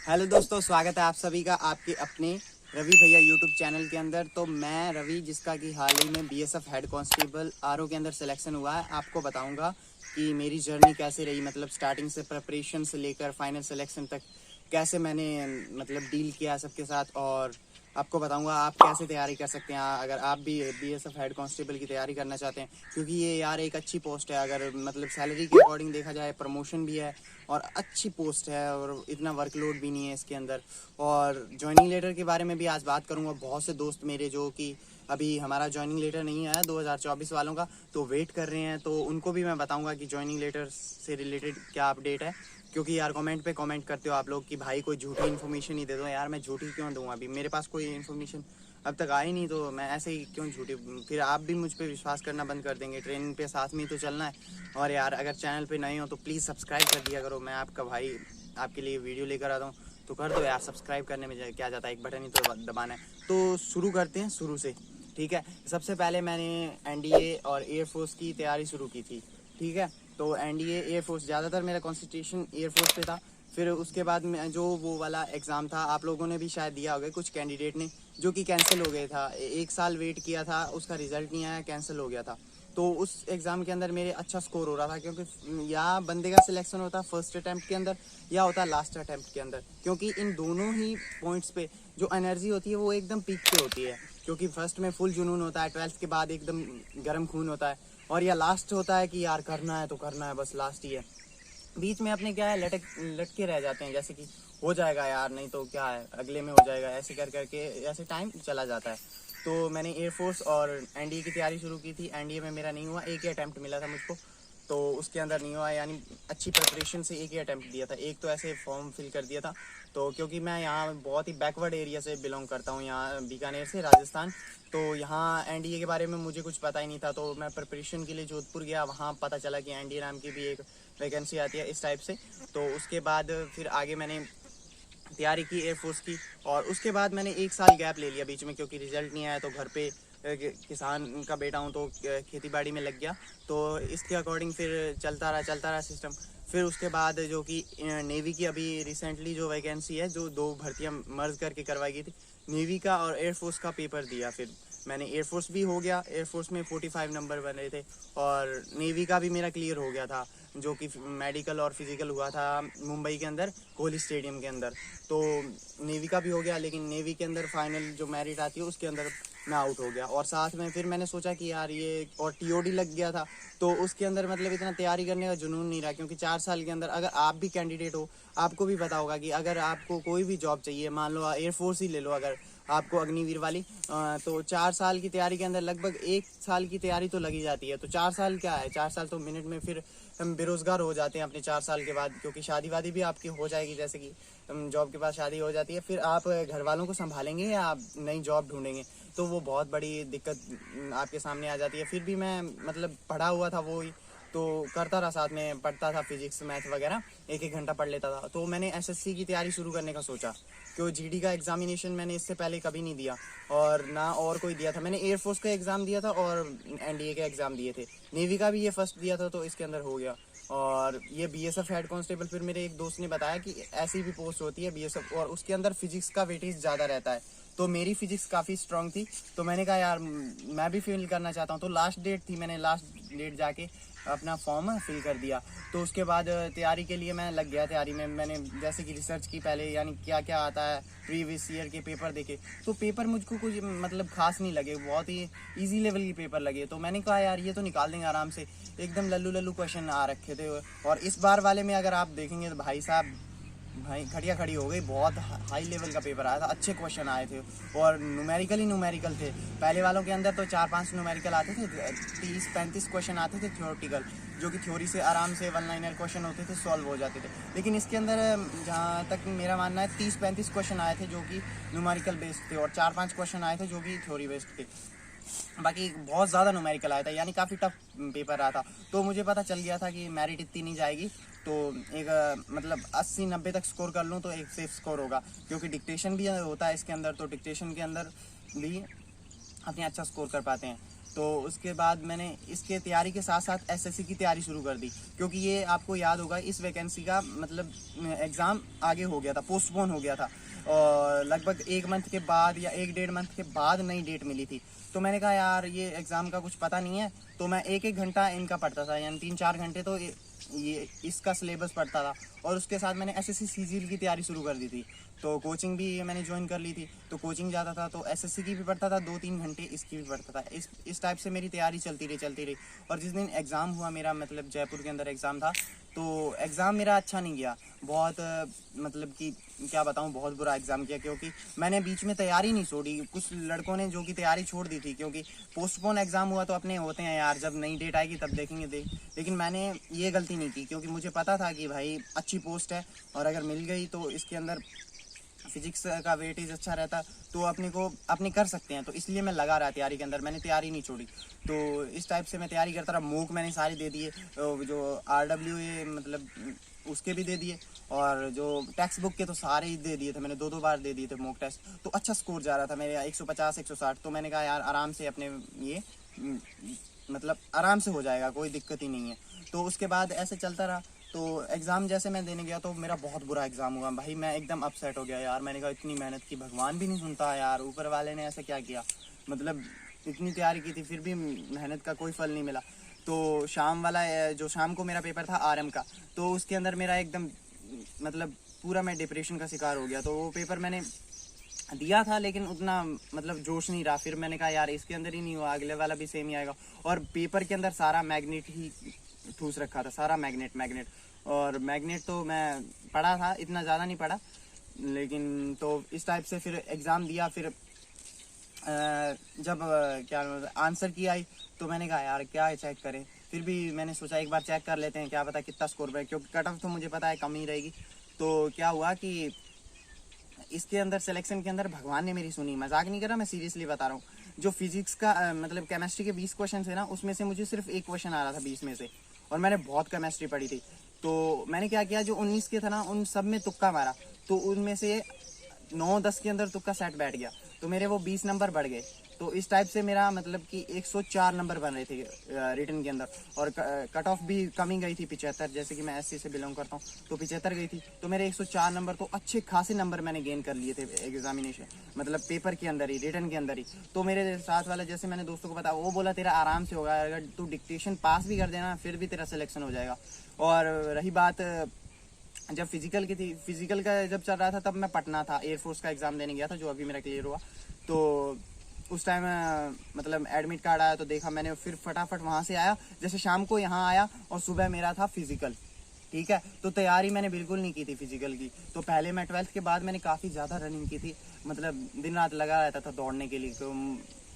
Hello दोस्तों, स्वागत है आप सभी का आपके अपने रवि भैया यूट्यूब चैनल के अंदर। तो मैं रवि, जिसका कि हाल ही में बीएसएफ हेड कांस्टेबल आरओ के अंदर सिलेक्शन हुआ है, आपको बताऊंगा कि मेरी जर्नी कैसे रही। मतलब स्टार्टिंग से प्रिपरेशन से लेकर फाइनल सिलेक्शन तक कैसे मैंने मतलब डील किया सबके साथ। और आपको बताऊंगा आप कैसे तैयारी कर सकते हैं अगर आप भी बीएसएफ हेड कांस्टेबल की तैयारी करना चाहते हैं, क्योंकि ये यार एक अच्छी पोस्ट है। अगर मतलब सैलरी के अकॉर्डिंग देखा जाए, प्रमोशन भी है और अच्छी पोस्ट है और इतना वर्कलोड भी नहीं है इसके अंदर। और ज्वाइनिंग लेटर के बारे में भी आज बात करूंगा। बहुत से दोस्त मेरे जो कि अभी हमारा ज्वाइनिंग लेटर नहीं आया 2024 वालों का, तो वेट कर रहे हैं, तो उनको भी मैं बताऊंगा कि ज्वाइनिंग लेटर से रिलेटेड क्या अपडेट है। क्योंकि यार कमेंट पे कमेंट करते हो आप लोग कि भाई कोई झूठी इन्फॉर्मेशन ही दे दो। यार मैं झूठी क्यों दूँ? अभी मेरे पास कोई इन्फॉर्मेशन अब तक आई नहीं, तो मैं ऐसे ही क्यों झूठी? फिर आप भी मुझ पे विश्वास करना बंद कर देंगे। ट्रेनिंग पे साथ में ही तो चलना है। और यार अगर चैनल पे नए हो तो प्लीज़ सब्सक्राइब कर दिया करो। मैं आपका भाई आपके लिए वीडियो लेकर आता हूँ, तो कर दो यार। सब्सक्राइब करने में क्या जाता है, एक बटन ही तो दबाना है। तो शुरू करते हैं शुरू से, ठीक है। सबसे पहले मैंने एनडीए और एयरफोर्स की तैयारी शुरू की थी, ठीक है। तो एनडीए एयरफोर्स ज़्यादातर मेरा कॉन्सेंट्रेशन एयरफोर्स पे था। फिर उसके बाद में जो वो वाला एग्ज़ाम था, आप लोगों ने भी शायद दिया होगा, कुछ कैंडिडेट ने, जो कि कैंसिल हो गया था। एक साल वेट किया था, उसका रिजल्ट नहीं आया, कैंसिल हो गया था। तो उस एग्ज़ाम के अंदर मेरे अच्छा स्कोर हो रहा था, क्योंकि या बंदे का सिलेक्शन होता फर्स्ट अटैम्प्ट के अंदर या होता लास्ट अटैम्प्ट के अंदर। क्योंकि इन दोनों ही पॉइंट्स पे जो एनर्जी होती है वो एकदम पीक पे होती है। क्योंकि फर्स्ट में फुल जुनून होता है, 12th के बाद एकदम गर्म खून होता है। और या लास्ट होता है कि यार करना है तो करना है, बस लास्ट ही है। बीच में अपने क्या है, लटके रह जाते हैं, जैसे कि हो जाएगा यार, नहीं तो क्या है, अगले में हो जाएगा, ऐसे कर करके ऐसे टाइम चला जाता है। तो मैंने एयरफोर्स और एनडीए की तैयारी शुरू की थी। एनडीए में मेरा नहीं हुआ, एक ही अटैम्प्ट मिला था मुझको, तो उसके अंदर नहीं हुआ। यानी अच्छी प्रिपरेशन से एक ही अटैम्प्ट दिया था, एक तो ऐसे फॉर्म फिल कर दिया था। तो क्योंकि मैं यहाँ बहुत ही बैकवर्ड एरिया से बिलोंग करता हूँ, यहाँ बीकानेर से, राजस्थान। तो यहाँ एनडीए के बारे में मुझे कुछ पता ही नहीं था। तो मैं प्रिपरेशन के लिए जोधपुर गया, वहाँ पता चला कि एनडीए नाम की भी एक वैकेंसी आती है इस टाइप से। तो उसके बाद फिर आगे मैंने तैयारी की एयरफोर्स की। और उसके बाद मैंने एक साल गैप ले लिया बीच में, क्योंकि रिजल्ट नहीं आया। तो घर पे किसान का बेटा हूँ, तो खेती बाड़ी में लग गया। तो इसके अकॉर्डिंग फिर चलता रहा सिस्टम। फिर उसके बाद जो कि नेवी की अभी रिसेंटली जो वैकेंसी है, जो दो भर्तियाँ मर्ज करके करवाई गई थी, नेवी का और एयरफोर्स का पेपर दिया। फिर मैंने एयरफोर्स भी हो गया, एयरफोर्स में 45 नंबर बन रहे थे। और नेवी का भी मेरा क्लियर हो गया था, जो कि मेडिकल और फिजिकल हुआ था मुंबई के अंदर, कोहली स्टेडियम के अंदर। तो नेवी का भी हो गया, लेकिन नेवी के अंदर फाइनल जो मेरिट आती है उसके अंदर मैं आउट हो गया। और साथ में फिर मैंने सोचा कि यार ये, और टीओडी लग गया था, तो उसके अंदर मतलब इतना तैयारी करने का जुनून नहीं रहा। क्योंकि 4 साल के अंदर, अगर आप भी कैंडिडेट हो, आपको भी पता होगा कि अगर आपको कोई भी जॉब चाहिए, मान लो एयरफोर्स ही ले लो, अगर आपको अग्निवीर वाली, तो 4 साल की तैयारी के अंदर लगभग 1 साल की तैयारी तो लगी जाती है। तो 4 साल क्या है, 4 साल तो मिनट में फिर हम बेरोजगार हो जाते हैं अपने 4 साल के बाद। क्योंकि शादी वादी भी आपकी हो जाएगी, जैसे कि जॉब के बाद शादी हो जाती है, फिर आप घर वालों को संभालेंगे या आप नई जॉब ढूंढेंगे, तो वो बहुत बड़ी दिक्कत आपके सामने आ जाती है। फिर भी मैं मतलब पढ़ा हुआ था वो ही, तो करता रहा, साथ में पढ़ता था, फिजिक्स मैथ वगैरह एक एक घंटा पढ़ लेता था। तो मैंने एसएससी की तैयारी शुरू करने का सोचा, क्यों जीडी का एग्जामिनेशन मैंने इससे पहले कभी नहीं दिया, और ना और कोई दिया था। मैंने एयरफोर्स का एग्ज़ाम दिया था और एनडीए के एग्ज़ाम दिए थे। नेवी का भी ये फर्स्ट दिया था, तो इसके अंदर हो गया। और ये बीएसएफ हेड कांस्टेबल, फिर मेरे एक दोस्त ने बताया कि ऐसी भी पोस्ट होती है बीएसएफ, और उसके अंदर फिजिक्स का वेटेज ज़्यादा रहता है। तो मेरी फिजिक्स काफ़ी स्ट्रांग थी, तो मैंने कहा यार मैं भी फिल करना चाहता हूँ। तो लास्ट डेट थी, मैंने लास्ट डेट जाके अपना फॉर्म फिल कर दिया। तो उसके बाद तैयारी के लिए मैं लग गया तैयारी में। मैंने जैसे कि रिसर्च की पहले, यानी क्या क्या आता है, प्रीवियस ईयर के पेपर देखे। तो पेपर मुझको कुछ मतलब खास नहीं लगे, बहुत ही इजी लेवल के पेपर लगे। तो मैंने कहा यार ये तो निकाल देंगे आराम से, एकदम लल्लू लल्लू क्वेश्चन आ रखे थे। और इस बार वाले में अगर आप देखेंगे तो भाई साहब, भाई खड़िया खड़ी हो गई, बहुत हाई लेवल का पेपर आया था, अच्छे क्वेश्चन आए थे। और न्यूमेरिकल ही न्यूमेरिकल थे। पहले वालों के अंदर तो 4-5 न्यूमेरिकल आते थे, 30-35 क्वेश्चन आते थे थ्योरेटिकल, जो कि थ्योरी से आराम से 1 लाइनर क्वेश्चन होते थे, सॉल्व हो जाते थे। लेकिन इसके अंदर जहाँ तक मेरा मानना है 30-35 क्वेश्चन आए थे जो कि न्यूमेरिकल बेस्ड थे, और 4-5 क्वेश्चन आए थे जो कि थ्योरी बेस्ड थे। बाकी बहुत ज़्यादा न्यूमेरिकल आया था, यानी काफ़ी टफ पेपर रहा था। तो मुझे पता चल गया था कि मेरिट इतनी नहीं जाएगी, तो एक मतलब 80-90 तक स्कोर कर लूँ तो एक सेफ स्कोर होगा। क्योंकि डिक्टेशन भी होता है इसके अंदर, तो डिक्टेशन के अंदर भी अपने अच्छा स्कोर कर पाते हैं। तो उसके बाद मैंने इसके तैयारी के साथ साथ एसएससी की तैयारी शुरू कर दी, क्योंकि ये आपको याद होगा इस वैकेंसी का मतलब एग्ज़ाम आगे हो गया था, पोस्टपोन हो गया था, और लगभग 1 मंथ के बाद या 1-1.5 मंथ के बाद नई डेट मिली थी। तो मैंने कहा यार ये एग्ज़ाम का कुछ पता नहीं है, तो मैं 1-1 घंटा इनका पढ़ता था, यानी 3-4 घंटे तो ये इसका सिलेबस पढ़ता था, और उसके साथ मैंने एसएससी सीजीएल की तैयारी शुरू कर दी थी। तो कोचिंग भी मैंने ज्वाइन कर ली थी, तो कोचिंग जाता था, तो एसएससी की भी पढ़ता था, 2-3 घंटे इसकी भी पढ़ता था। इस टाइप से मेरी तैयारी चलती रही। और जिस दिन एग्ज़ाम हुआ मेरा, मतलब जयपुर के अंदर एग्ज़ाम था, तो एग्ज़ाम मेरा अच्छा नहीं गया, बहुत मतलब कि क्या बताऊं, बहुत बुरा एग्ज़ाम किया, क्योंकि मैंने बीच में तैयारी नहीं छोड़ी। कुछ लड़कों ने जो कि तैयारी छोड़ दी थी, क्योंकि पोस्टपोन एग्ज़ाम हुआ तो अपने होते हैं यार, जब नई डेट आएगी तब देखेंगे लेकिन मैंने ये गलती नहीं की, क्योंकि मुझे पता था कि भाई अच्छी पोस्ट है, और अगर मिल गई तो इसके अंदर फिजिक्स का वेटेज अच्छा रहता, तो अपने कर सकते हैं, तो इसलिए मैं लगा रहा तैयारी के अंदर, मैंने तैयारी नहीं छोड़ी। तो इस टाइप से मैं तैयारी करता रहा। मूक मैंने सारे दे दिए, जो RWA मतलब उसके भी दे दिए, और जो टेक्स्ट बुक के तो सारे ही दे दिए थे मैंने, 2-2 बार दे दिए थे मॉक टेस्ट। तो अच्छा स्कोर जा रहा था मेरे 150-160। तो मैंने कहा यार आराम से अपने ये मतलब आराम से हो जाएगा, कोई दिक्कत ही नहीं है। तो उसके बाद ऐसे चलता रहा। तो एग्ज़ाम जैसे मैं देने गया तो मेरा बहुत बुरा एग्ज़ाम हुआ भाई, मैं एकदम अपसेट हो गया यार। मैंने कहा इतनी मेहनत की, भगवान भी नहीं सुनता यार, ऊपर वाले ने ऐसा क्या किया, मतलब इतनी तैयारी की थी फिर भी मेहनत का कोई फल नहीं मिला। तो शाम वाला जो शाम को मेरा पेपर था RM का, तो उसके अंदर मेरा एकदम मतलब पूरा मैं डिप्रेशन का शिकार हो गया। तो वो पेपर मैंने दिया था, लेकिन उतना मतलब जोश नहीं रहा। फिर मैंने कहा यार इसके अंदर ही नहीं हुआ, अगले वाला भी सेम ही आएगा। और पेपर के अंदर सारा मैग्नेट ही ठूस रखा था, सारा मैग्नेट। और मैग्नेट तो मैं पढ़ा था, इतना ज़्यादा नहीं पढ़ा, लेकिन तो इस टाइप से फिर एग्ज़ाम दिया। फिर जब क्या आंसर की आई, तो मैंने कहा यार क्या चेक करें, फिर भी मैंने सोचा एक बार चेक कर लेते हैं, क्या पता कितना स्कोर बढ़े, क्योंकि कट ऑफ तो मुझे पता है कम ही रहेगी। तो क्या हुआ कि इसके अंदर सिलेक्शन के अंदर भगवान ने मेरी सुनी, मजाक नहीं कर रहा, मैं सीरियसली बता रहा हूँ। जो फिजिक्स का मतलब केमिस्ट्री के 20 क्वेश्चन थे ना, उसमें से मुझे सिर्फ 1 क्वेश्चन आ रहा था 20 में से, और मैंने बहुत केमिस्ट्री पढ़ी थी। तो मैंने क्या किया, जो 19 के था ना, उन सब में तुक्का मारा, तो उनमें से 9-10 के अंदर तुक्का सेट बैठ गया, तो मेरे वो 20 नंबर बढ़ गए। तो इस टाइप से मेरा मतलब कि 104 नंबर बन रहे थे रिटन के अंदर, और कट ऑफ भी कमी गई थी 75, जैसे कि मैं SC से बिलोंग करता हूँ, तो 75 गई थी। तो मेरे 104 नंबर, तो अच्छे खासे नंबर मैंने गेन कर लिए थे एग्जामिनेशन, मतलब पेपर के अंदर ही, रिटन के अंदर ही। तो मेरे साथ वाला, जैसे मैंने दोस्तों को बताया, वो बोला तेरा आराम से होगा, अगर तू डिक्टेशन पास भी कर देना फिर भी तेरा सिलेक्शन हो जाएगा। और रही बात जब फिजिकल की थी, फिजिकल का जब चल रहा था, तब मैं पटना था, एयरफोर्स का एग्ज़ाम देने गया था, जो अभी मेरा क्लियर हुआ। तो उस टाइम मतलब एडमिट कार्ड आया, तो देखा मैंने, फिर फटाफट वहाँ से आया, जैसे शाम को यहाँ आया, और सुबह मेरा था फिजिकल, ठीक है। तो तैयारी मैंने बिल्कुल नहीं की थी फिजिकल की। तो पहले मैं 12th के बाद मैंने काफ़ी ज़्यादा रनिंग की थी, मतलब दिन रात लगा रहता था दौड़ने के लिए, तो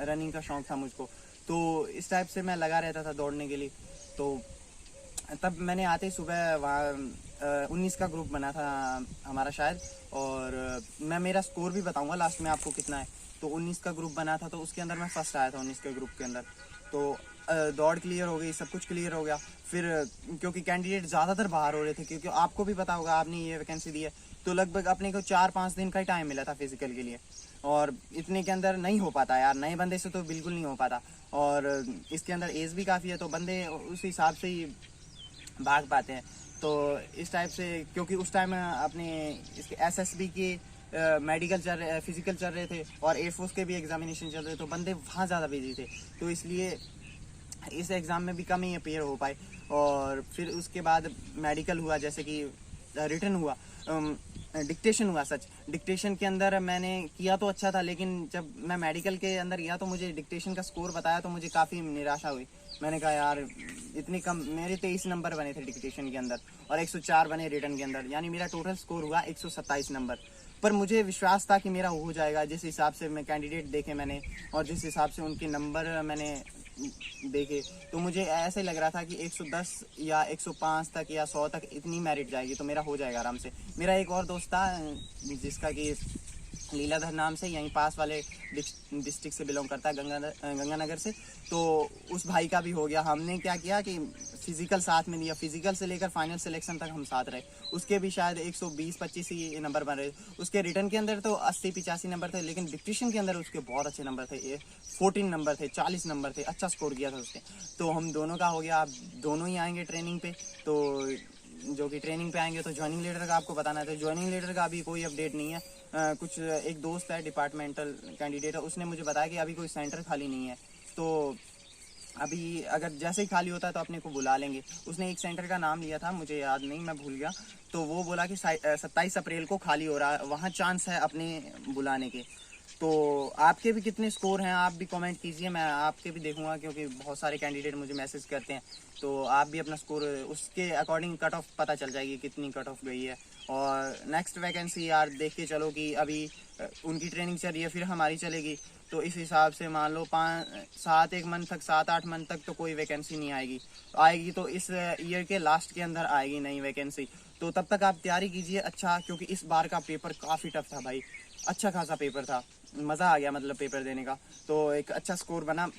रनिंग का शौक़ था मुझको, तो इस टाइप से मैं लगा रहता था दौड़ने के लिए। तो तब मैंने आते ही सुबह वहाँ 19 का ग्रुप बना था हमारा शायद, और मैं मेरा स्कोर भी बताऊंगा लास्ट में आपको कितना है। तो 19 का ग्रुप बना था, तो उसके अंदर मैं फर्स्ट आया था 19 के ग्रुप के अंदर। तो दौड़ क्लियर हो गई, सब कुछ क्लियर हो गया। फिर क्योंकि कैंडिडेट ज़्यादातर बाहर हो रहे थे, क्योंकि आपको भी पता होगा, आपने ये वैकेंसी दी है, तो लगभग अपने को 4-5 दिन का ही टाइम मिला था फिजिकल के लिए, और इतने के अंदर नहीं हो पाता यार, नए बंदे से तो बिल्कुल नहीं हो पाता। और इसके अंदर एज भी काफ़ी है, तो बंदे उस हिसाब से ही भाग पाते हैं। तो इस टाइप से, क्योंकि उस टाइम अपने इसके SSB के मेडिकल चल रहे, फिजिकल चल रहे थे, और एयरफोर्स के भी एग्जामिनेशन चल रहे थे, तो बंदे वहाँ ज़्यादा बिजी थे, तो इसलिए इस एग्ज़ाम में भी कम ही अपेयर हो पाए। और फिर उसके बाद मेडिकल हुआ, जैसे कि रिटन हुआ, डिक्टेशन हुआ। सच डिक्टेशन के अंदर मैंने किया तो अच्छा था, लेकिन जब मैं मेडिकल के अंदर गया तो मुझे डिक्टेशन का स्कोर बताया, तो मुझे काफ़ी निराशा हुई। मैंने कहा यार इतनी कम, मेरे 23 नंबर बने थे डिक्टेशन के अंदर, और 104 बने रिटन के अंदर, यानी मेरा टोटल स्कोर हुआ 127 नंबर। पर मुझे विश्वास था कि मेरा हो जाएगा, जिस हिसाब से मैं कैंडिडेट देखे मैंने, और जिस हिसाब से उनके नंबर मैंने देखे, तो मुझे ऐसे लग रहा था कि 110 या 105 तक या 100 तक इतनी मेरिट जाएगी, तो मेरा हो जाएगा आराम से। मेरा एक और दोस्त था जिसका कि लीलाधर नाम से, यहीं पास वाले डिस्ट्रिक्ट से बिलोंग करता है, गंगानगर से। तो उस भाई का भी हो गया। हमने क्या किया कि फिजिकल साथ में दिया, फिजिकल से लेकर फाइनल सिलेक्शन तक हम साथ रहे। उसके भी शायद 120-25 ही नंबर बन रहे। उसके रिटर्न के अंदर तो 80-85 नंबर थे, लेकिन डिक्टेशन के अंदर उसके बहुत अच्छे नंबर थे, 14 नंबर थे, 40 नंबर थे, अच्छा स्कोर किया था उसने। तो हम दोनों का हो गया। आप दोनों ही आएंगे ट्रेनिंग पे, तो जो कि ट्रेनिंग पे आएंगे तो ज्वाइनिंग लेटर का आपको बताना है। तो ज्वाइनिंग लेटर का अभी कोई अपडेट नहीं है। कुछ एक दोस्त है डिपार्टमेंटल कैंडिडेट है, उसने मुझे बताया कि अभी कोई सेंटर खाली नहीं है। तो अभी अगर जैसे ही खाली होता है तो अपने को बुला लेंगे। उसने एक सेंटर का नाम लिया था, मुझे याद नहीं, मैं भूल गया। तो वो बोला कि 27 अप्रैल को खाली हो रहा है, वहाँ चांस है अपने बुलाने के। तो आपके भी कितने स्कोर हैं आप भी कमेंट कीजिए, मैं आपके भी देखूंगा, क्योंकि बहुत सारे कैंडिडेट मुझे मैसेज करते हैं। तो आप भी अपना स्कोर उसके अकॉर्डिंग कट ऑफ पता चल जाएगी कितनी कट ऑफ गई है। और नेक्स्ट वैकेंसी यार देख के चलो कि अभी उनकी ट्रेनिंग चल रही है, फिर हमारी चलेगी। तो इस हिसाब से मान लो 7-8 मंथ तक तो कोई वैकेंसी नहीं आएगी। आएगी तो इस ईयर के लास्ट के अंदर आएगी नई वैकेंसी। तो तब तक आप तैयारी कीजिए अच्छा, क्योंकि इस बार का पेपर काफ़ी टफ था भाई, अच्छा खासा पेपर था, मज़ा आ गया मतलब पेपर देने का। तो एक अच्छा स्कोर बना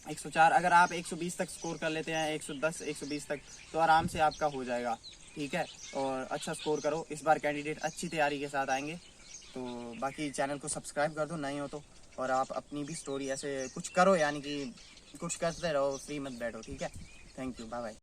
104। अगर आप 120 तक स्कोर कर लेते हैं, 110 120 तक, तो आराम से आपका हो जाएगा, ठीक है। और अच्छा स्कोर करो, इस बार कैंडिडेट अच्छी तैयारी के साथ आएंगे। तो बाकी चैनल को सब्सक्राइब कर दो नए हो तो, और आप अपनी भी स्टोरी ऐसे कुछ करो, यानी कि कुछ करते रहो, फ्री मत बैठो, ठीक है। Thank you, bye bye.